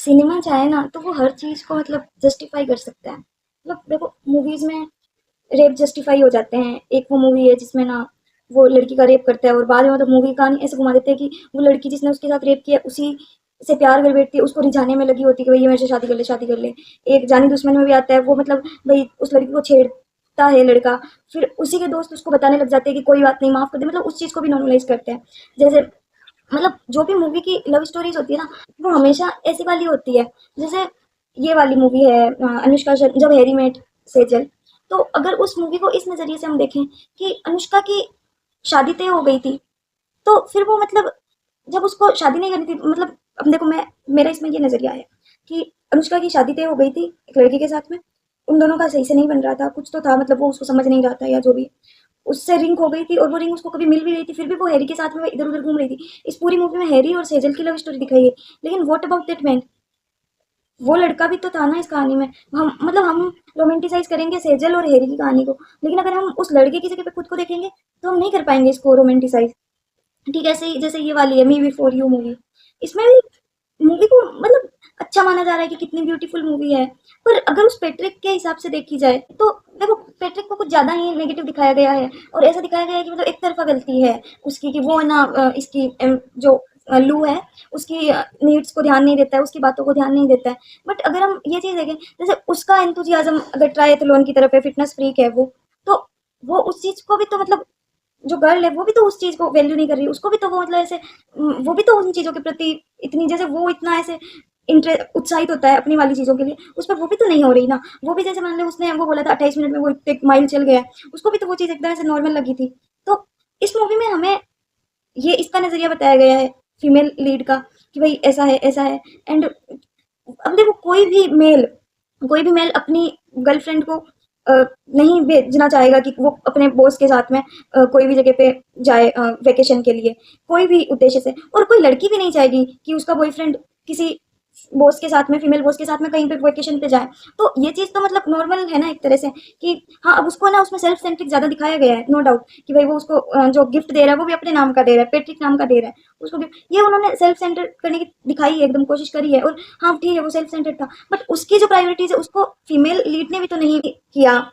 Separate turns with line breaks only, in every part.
Cinema चाहे ना तो वो हर चीज़ को मतलब जस्टिफाई कर सकता है। मतलब देखो मूवीज़ में रेप जस्टिफाई हो जाते हैं। एक वो मूवी है जिसमें ना वो लड़की का रेप करता है और बाद में मतलब मूवी का कहानी ऐसे घुमा देते हैं कि वो लड़की जिसने उसके साथ रेप किया उसी से प्यार कर बैठती है, उसको रिझाने में लगी होती है कि भाई ये मेरे से शादी कर ले, शादी कर ले। एक जानी दुश्मन में भी आता है वो, मतलब भाई उस लड़की को छेड़ता है लड़का, फिर उसी के दोस्त उसको बताने लग जाते हैं कि कोई बात नहीं, माफ कर दे, मतलब उस चीज़ को भी नॉर्मलाइज करते हैं। जैसे मतलब जो भी मूवी की लव स्टोरीज होती है ना, वो हमेशा ऐसी वाली होती है। जैसे ये वाली मूवी है अनुष्का शर्मा, जब हैरी मेट सेजल। तो अगर उस मूवी को इस नज़रिए से हम देखें कि अनुष्का की शादी तय हो गई थी, तो फिर वो मतलब जब उसको शादी नहीं करनी थी, मतलब अब देखो मैं, मेरा इसमें ये नज़रिया है कि अनुष्का की शादी तय हो गई थी एक लड़के के साथ में, उन दोनों का सही से नहीं बन रहा था, कुछ तो था, मतलब वो उसको समझ नहीं रहा था या जो भी। उससे रिंग हो गई थी और वो रिंग उसको कभी मिल भी गई थी, फिर भी वो हैरी के साथ में इधर उधर घूम रही थी। इस पूरी मूवी में हैरी और सेजल की लव स्टोरी दिखाई है, लेकिन व्हाट अबाउट दैट मैन? वो लड़का भी तो था ना इस कहानी में। हम मतलब हम रोमांटिसाइज करेंगे सेजल और हैरी की कहानी को, लेकिन अगर हम उस लड़के की जगह पे खुद को देखेंगे तो हम नहीं कर पाएंगे इसको रोमांटिसाइज। ठीक है, ऐसे ही जैसे ये वाली है मी बिफोर यू मूवी, इसमें भी मूवी को मतलब अच्छा माना जा रहा है कि कितनी ब्यूटीफुल मूवी है, पर अगर उस पेट्रिक के हिसाब से देखी जाए तो देखो पेट्रिक को कुछ ज़्यादा ही नेगेटिव दिखाया गया है, और ऐसा दिखाया गया है कि मतलब एक तरफा गलती है उसकी, कि वो है ना इसकी जो लू है उसकी नीड्स को ध्यान नहीं देता है, उसकी बातों को ध्यान नहीं देता है। बट अगर हम ये चीज़ देखें, जैसे उसका एंथुजियाज्म अगर ट्रायथलॉन की तरफ है, फिटनेस फ्रीक है वो, तो वो उस चीज़ को भी तो मतलब जो गर्ल है वो भी तो उस चीज़ को वैल्यू नहीं कर रही, उसको भी तो वो मतलब ऐसे वो भी तो उन चीज़ों के प्रति इतनी, जैसे वो इतना ऐसे उत्साहित होता है अपनी वाली चीज़ों के लिए, उस पर वो भी तो नहीं हो रही ना। वो भी जैसे मान लो उसने वो बोला था 28 मिनट में वो एक माइल चल गया, उसको भी तो वो चीज़ एकदम ऐसे नॉर्मल लगी थी। तो इस मूवी में हमें ये इसका नज़रिया बताया गया है फीमेल लीड का, कि भाई ऐसा है ऐसा है। एंड अब देखो कोई भी मेल अपनी गर्लफ्रेंड को नहीं भेजना चाहेगा कि वो अपने बॉस के साथ में कोई भी जगह पे जाए वेकेशन के लिए, कोई भी उद्देश्य से। और कोई लड़की भी नहीं चाहेगी कि उसका बॉयफ्रेंड किसी बॉस के साथ में, फीमेल बॉस के साथ में कहीं पे वेकेशन पे जाए। तो ये चीज़ तो मतलब नॉर्मल है ना एक तरह से, कि हाँ अब उसको ना उसमें सेल्फ सेंट्रिक ज़्यादा दिखाया गया है, नो डाउट, कि भाई वो उसको जो गिफ्ट दे रहा है वो भी अपने नाम का दे रहा है, पेट्रिक नाम का दे रहा है उसको गिफ्ट, ये उन्होंने सेल्फ सेंटर करने की दिखाई है, एकदम कोशिश करी है। और हाँ ठीक है वो सेल्फ सेंटर्ड था, बट उसकी जो प्रायोरिटीज है उसको फीमेल लीड ने भी तो नहीं किया,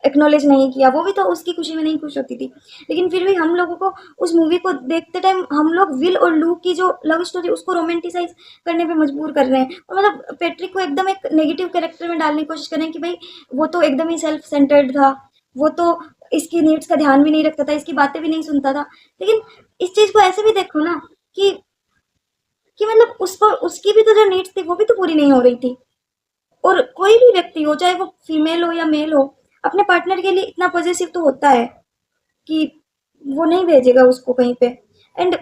एक्नॉलेज नहीं किया, वो भी तो उसकी खुशी में नहीं खुश होती थी। लेकिन फिर भी हम लोगों को उस मूवी को देखते टाइम हम लोग विल और लू की जो लव स्टोरी उसको रोमांटिसाइज करने पे मजबूर कर रहे हैं, और मतलब पेट्रिक को एकदम एक नेगेटिव कैरेक्टर में डालने की कोशिश कर रहे हैं कि भाई वो तो एकदम ही सेल्फ सेंटर्ड था, वो तो इसकी नीड्स का ध्यान भी नहीं रखता था, इसकी बातें भी नहीं सुनता था। लेकिन इस चीज को ऐसे भी देखो ना कि मतलब उसको उसकी भी तो जो नीड्स थी वो भी तो पूरी नहीं हो रही थी। और कोई भी व्यक्ति हो चाहे वो फीमेल हो या मेल हो, अपने पार्टनर के लिए इतना पॉजिटिव तो होता है कि वो नहीं भेजेगा उसको कहीं पे। एंड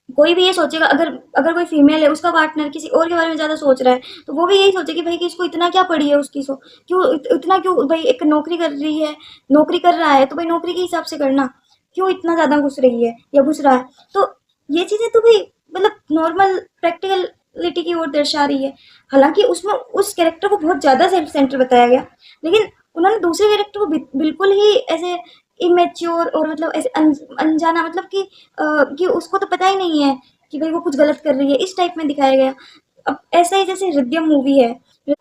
कोई भी ये सोचेगा, अगर अगर कोई फीमेल है उसका पार्टनर किसी और के बारे में ज्यादा सोच रहा है, तो वो भी यही सोचेगी भाई कि इसको इतना क्या पड़ी है उसकी, सो क्यों इतना क्यों भाई, एक नौकरी कर रही है, नौकरी कर रहा है तो भाई नौकरी के हिसाब से करना, क्यों इतना ज्यादा घुस रही है या घुस रहा है। तो ये चीजें तो भाई मतलब नॉर्मल प्रैक्टिकलिटी की ओर दर्शा रही है। हालांकि उसमें उस कैरेक्टर को बहुत ज्यादा सेल्फ सेंटर बताया गया, लेकिन उन्होंने दूसरे कैरेक्टर को बिल्कुल ही ऐसे इमेच्योर और मतलब ऐसे अनजाना, मतलब कि उसको तो पता ही नहीं है कि भाई वो कुछ गलत कर रही है, इस टाइप में दिखाया गया। अब ऐसा ही जैसे हृदयम मूवी है,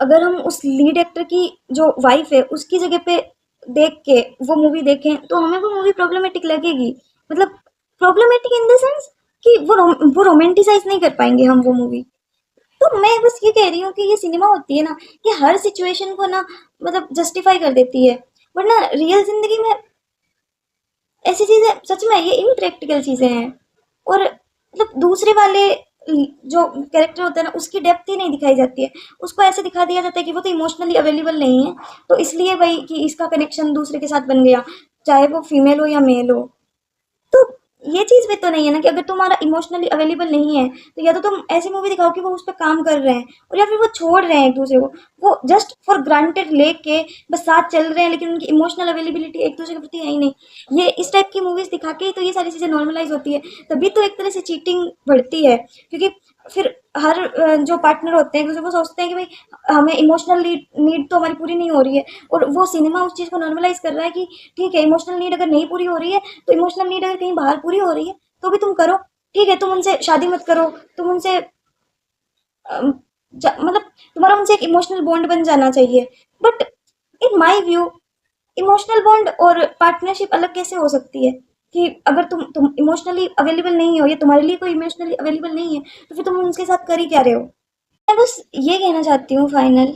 अगर हम उस लीड एक्टर की जो वाइफ है उसकी जगह पे देख के वो मूवी देखें तो हमें वो मूवी प्रॉब्लमेटिक लगेगी। मतलब प्रॉब्लमेटिक इन द सेंस कि वो रोमांटिसाइज नहीं कर पाएंगे हम वो मूवी। तो मैं बस ये कह रही हूँ कि ये सिनेमा होती है ना, ये हर सिचुएशन को ना मतलब जस्टिफाई कर देती है, वरना रियल जिंदगी में ऐसी चीजें सच में ये इम्प्रैक्टिकल चीजें हैं। और मतलब दूसरे वाले जो कैरेक्टर होता है ना उसकी डेप्थ ही नहीं दिखाई जाती है, उसको ऐसे दिखा दिया जाता है कि वो तो इमोशनली अवेलेबल नहीं है, तो इसलिए भाई कि इसका कनेक्शन दूसरे के साथ बन गया, चाहे वो फीमेल हो या मेल हो। तो ये चीज भी तो नहीं है ना कि अगर तुम्हारा इमोशनली अवेलेबल नहीं है तो या तो तुम ऐसी मूवी दिखाओ कि वो उस पर काम कर रहे हैं, और या फिर वो छोड़ रहे हैं एक दूसरे को, वो जस्ट फॉर ग्रांटेड लेके बस साथ चल रहे हैं, लेकिन उनकी इमोशनल अवेलेबिलिटी एक दूसरे के प्रति है ही नहीं। ये इस टाइप की मूवीज दिखा के ही तो ये सारी चीजें नॉर्मलाइज होती है, तभी तो एक तरह से चीटिंग बढ़ती है। क्योंकि फिर हर जो पार्टनर होते हैं वो सोचते हैं कि भाई हमें इमोशनल नीड तो हमारी पूरी नहीं हो रही है, और वो सिनेमा उस चीज को नॉर्मलाइज कर रहा है कि ठीक है इमोशनल नीड अगर नहीं पूरी हो रही है, तो इमोशनल नीड अगर कहीं बाहर पूरी हो रही है तो भी तुम करो। ठीक है तुम उनसे शादी मत करो, तुम उनसे मतलब तुम्हारा उनसे एक इमोशनल बॉन्ड बन जाना चाहिए। But in my view emotional bond और पार्टनरशिप अलग कैसे हो सकती है? कि अगर तुम इमोशनली अवेलेबल नहीं हो या तुम्हारे लिए कोई इमोशनली अवेलेबल नहीं है, तो फिर तुम उनके साथ कर ही क्या रहे हो? मैं बस ये कहना चाहती हूँ फाइनल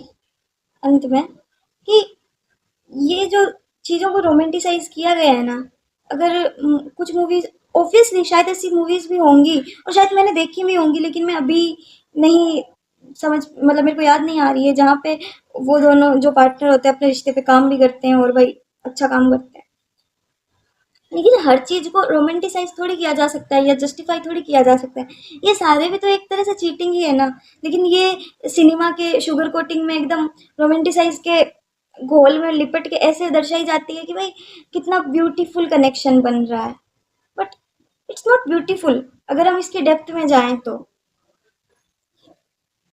अंत में कि ये जो चीज़ों को रोमांटिसाइज किया गया है ना, अगर कुछ मूवीज ऑब्वियसली शायद ऐसी मूवीज भी होंगी और शायद मैंने देखी भी होंगी, लेकिन मैं अभी नहीं समझ, मतलब मेरे को याद नहीं आ रही है, जहाँ पे वो दोनों जो पार्टनर होते हैं अपने रिश्ते पे काम भी करते हैं और भाई अच्छा काम करते हैं। लेकिन हर चीज को रोमांटिसाइज थोड़ी किया जा सकता है या जस्टिफाई थोड़ी किया जा सकता है। ये सारे भी तो एक तरह से चीटिंग ही है ना। लेकिन ये सिनेमा के शुगर कोटिंग में एकदम रोमांटिसाइज के घोल में लिपट के ऐसे दर्शाई जाती है कि भाई कितना ब्यूटीफुल कनेक्शन बन रहा है। बट इट्स नॉट ब्यूटीफुल अगर हम इसके डेप्थ में जाएं तो।